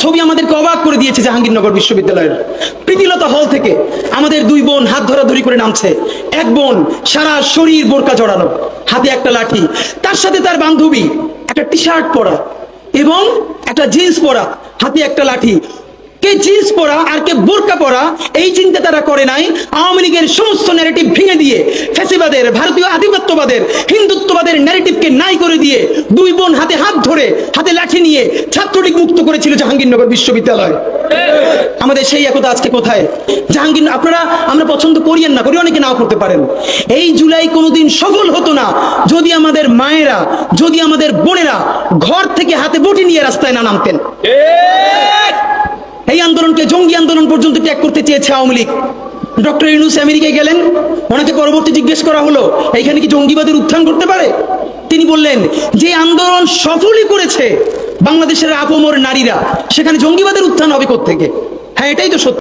ছবি আমাদেরকে অবাক করে দিয়েছে জাহাঙ্গীরনগর বিশ্ববিদ্যালয়ের প্রীতিলতা হল থেকে আমাদের দুই বোন হাত ধরাধরি করে নামছে। এক বোন সারা শরীর বোরকা জড়ানো, হাতে একটা লাঠি, তার সাথে তার বান্ধবী একটা টি শার্ট পরা এবং একটা জিন্স পরা, হাতে একটা লাঠি। কে জিন্স পরা আর কে বোরকা পরা এই চিন্তা তারা করে নাই। আওয়ামী লীগের সমস্ত ন্যারেটিভ ভেঙে দিয়ে, ফ্যাসিবাদের, ভারতীয় আধিপত্যবাদের, হিন্দুত্ববাদের ন্যারেটিভকে নাই করে দিয়ে দুই বোন হাতে হাত ধরে হাতে লাঠি নিয়ে ছাত্রলীগ মুক্ত করেছিল জাহাঙ্গীরনগর বিশ্ববিদ্যালয়। আমাদের সেই একতা আজকে কোথায়? জাহাঙ্গীর আমরা পছন্দ করিয়েন না, করি অনেকে নাও করতে পারেন। এই জুলাই কোনোদিন সফল হতো না যদি আমাদের মায়েরা, যদি আমাদের বোনেরা ঘর থেকে হাতে বটি নিয়ে রাস্তায় না নামতেন। এই আন্দোলনকে জঙ্গি আন্দোলন পর্যন্ত ত্যাগ করতে চেয়েছে আওয়ামী লীগ। ডক্টর ইউনূস আমেরিকায় গেলেন, ওনাকে পরবর্তী জিজ্ঞেস করা হলো এইখানে কি জঙ্গিবাদের উত্থান করতে পারে? তিনি বললেন যে আন্দোলন সফলই করেছে বাংলাদেশের আপমর নারীরা, সেখানে জঙ্গিবাদের উত্থান হবে কোত্থেকে? হ্যাঁ, এটাই তো সত্য।